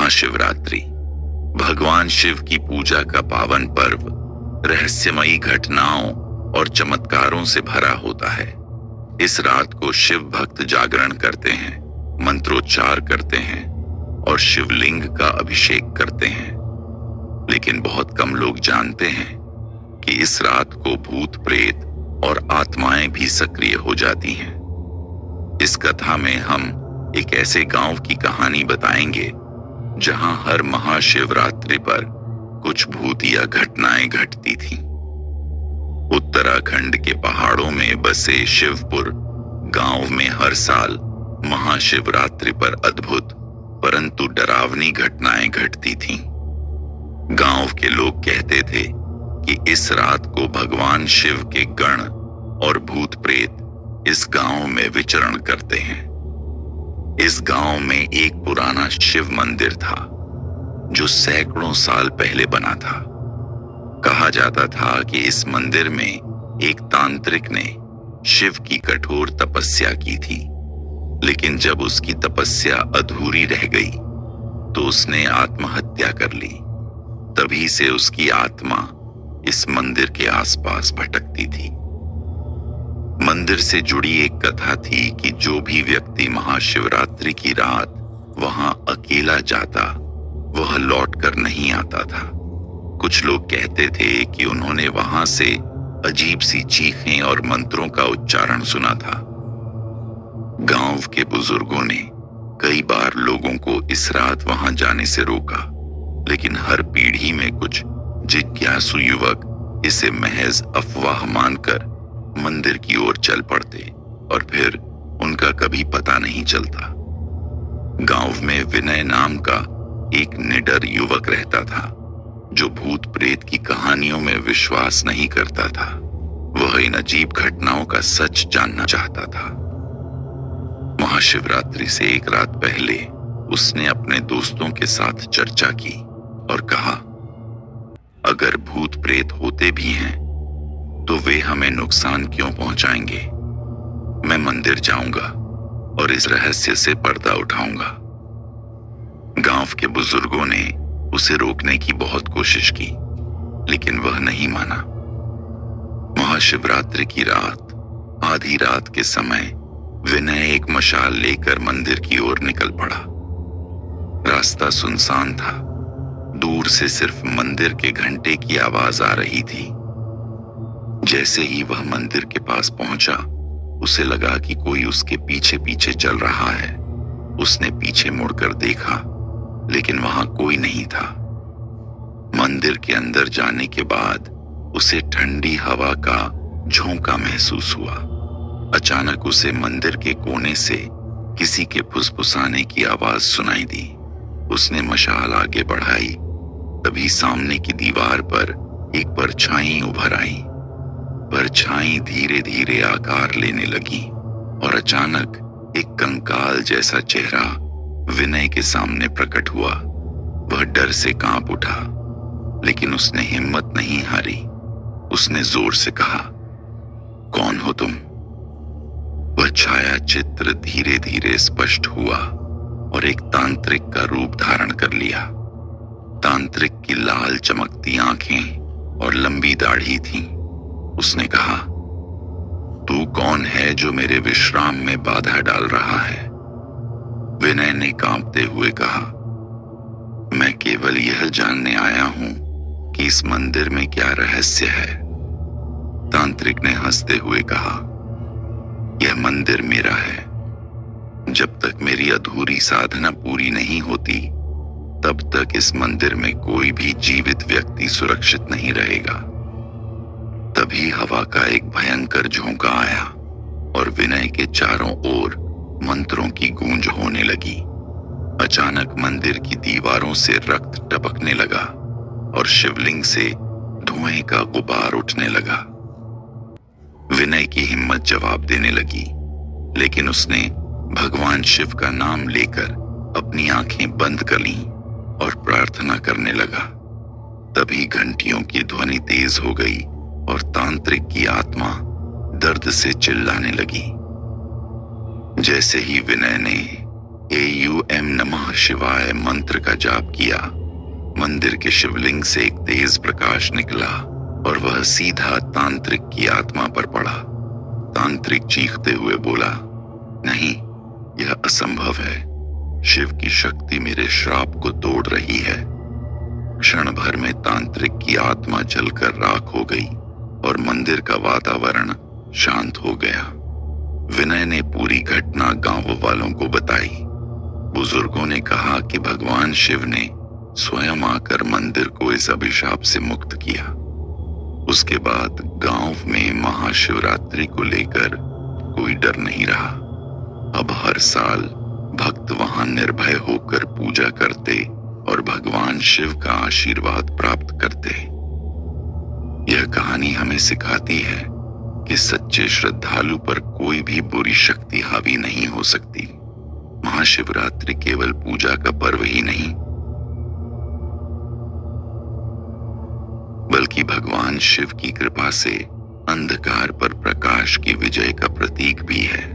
महाशिवरात्रि भगवान शिव की पूजा का पावन पर्व रहस्यमयी घटनाओं और चमत्कारों से भरा होता है। इस रात को शिव भक्त जागरण करते हैं, मंत्रोच्चार करते हैं और शिवलिंग का अभिषेक करते हैं। लेकिन बहुत कम लोग जानते हैं कि इस रात को भूत प्रेत और आत्माएं भी सक्रिय हो जाती हैं। इस कथा में हम एक ऐसे गांव की कहानी बताएंगे जहां हर महाशिवरात्रि पर कुछ भूतिया घटनाएं घटती थीं। उत्तराखंड के पहाड़ों में बसे शिवपुर गांव में हर साल महाशिवरात्रि पर अद्भुत परंतु डरावनी घटनाएं घटती थीं। गांव के लोग कहते थे कि इस रात को भगवान शिव के गण और भूत प्रेत इस गांव में विचरण करते हैं। इस गांव में एक पुराना शिव मंदिर था जो सैकड़ों साल पहले बना था। कहा जाता था कि इस मंदिर में एक तांत्रिक ने शिव की कठोर तपस्या की थी, लेकिन जब उसकी तपस्या अधूरी रह गई तो उसने आत्महत्या कर ली। तभी से उसकी आत्मा इस मंदिर के आसपास भटकती थी। मंदिर से जुड़ी एक कथा थी कि जो भी व्यक्ति महाशिवरात्रि की रात वहां अकेला जाता वह लौटकर नहीं आता था। कुछ लोग कहते थे कि उन्होंने वहां से अजीब सी चीखें और मंत्रों का उच्चारण सुना था। गांव के बुजुर्गों ने कई बार लोगों को इस रात वहां जाने से रोका, लेकिन हर पीढ़ी में कुछ जिज्ञासु युवक इसे महज अफवाह मानकर मंदिर की ओर चल पड़ते और फिर उनका कभी पता नहीं चलता। गांव में विनय नाम का एक निडर युवक रहता था जो भूत प्रेत की कहानियों में विश्वास नहीं करता था। वह इन अजीब घटनाओं का सच जानना चाहता था। महाशिवरात्रि से एक रात पहले उसने अपने दोस्तों के साथ चर्चा की और कहा, अगर भूत प्रेत होते भी हैं तो वे हमें नुकसान क्यों पहुंचाएंगे। मैं मंदिर जाऊंगा और इस रहस्य से पर्दा उठाऊंगा। गांव के बुजुर्गों ने उसे रोकने की बहुत कोशिश की, लेकिन वह नहीं माना। महाशिवरात्रि की रात आधी रात के समय विनय एक मशाल लेकर मंदिर की ओर निकल पड़ा। रास्ता सुनसान था। दूर से सिर्फ मंदिर के घंटे की आवाज आ रही थी। जैसे ही वह मंदिर के पास पहुंचा, उसे लगा कि कोई उसके पीछे पीछे चल रहा है। उसने पीछे मुड़कर देखा, लेकिन वहां कोई नहीं था। मंदिर के अंदर जाने के बाद उसे ठंडी हवा का झोंका महसूस हुआ। अचानक उसे मंदिर के कोने से किसी के फुसफुसाने की आवाज सुनाई दी। उसने मशाल आगे बढ़ाई, तभी सामने की दीवार पर एक परछाई उभर आई। परछाई धीरे धीरे आकार लेने लगी और अचानक एक कंकाल जैसा चेहरा विनय के सामने प्रकट हुआ। वह डर से कांप उठा, लेकिन उसने हिम्मत नहीं हारी। उसने जोर से कहा, कौन हो तुम? वह छाया चित्र धीरे धीरे स्पष्ट हुआ और एक तांत्रिक का रूप धारण कर लिया। तांत्रिक की लाल चमकती आंखें और लंबी दाढ़ी थी। उसने कहा, तू कौन है जो मेरे विश्राम में बाधा डाल रहा है? विनय ने कांपते हुए कहा, मैं केवल यह जानने आया हूं कि इस मंदिर में क्या रहस्य है। तांत्रिक ने हंसते हुए कहा, यह मंदिर मेरा है। जब तक मेरी अधूरी साधना पूरी नहीं होती, तब तक इस मंदिर में कोई भी जीवित व्यक्ति सुरक्षित नहीं रहेगा। तभी हवा का एक भयंकर झोंका आया और विनय के चारों ओर मंत्रों की गूंज होने लगी। अचानक मंदिर की दीवारों से रक्त टपकने लगा और शिवलिंग से धुएं का गुबार उठने लगा। विनय की हिम्मत जवाब देने लगी, लेकिन उसने भगवान शिव का नाम लेकर अपनी आंखें बंद कर लीं और प्रार्थना करने लगा। तभी घंटियों की ध्वनि तेज हो गई और तांत्रिक की आत्मा दर्द से चिल्लाने लगी। जैसे ही विनय ने AUM नमः शिवाय मंत्र का जाप किया। मंदिर के शिवलिंग से एक तेज प्रकाश निकला और वह सीधा तांत्रिक की आत्मा पर पड़ा। तांत्रिक चीखते हुए बोला, नहीं, यह असंभव है। शिव की शक्ति मेरे श्राप को तोड़ रही है। क्षण भर में तांत्रिक की आत्मा जलकर राख हो गई और मंदिर का वातावरण शांत हो गया। विनय ने पूरी घटना गांव वालों को बताई। बुजुर्गों ने कहा कि भगवान शिव ने स्वयं आकर मंदिर को इस अभिशाप से मुक्त किया। उसके बाद गांव में महाशिवरात्रि को लेकर कोई डर नहीं रहा। अब हर साल भक्त वहां निर्भय होकर पूजा करते और भगवान शिव का आशीर्वाद प्राप्त करते। यह कहानी हमें सिखाती है कि सच्चे श्रद्धालु पर कोई भी बुरी शक्ति हावी नहीं हो सकती। महाशिवरात्रि केवल पूजा का पर्व ही नहीं, बल्कि भगवान शिव की कृपा से अंधकार पर प्रकाश की विजय का प्रतीक भी है।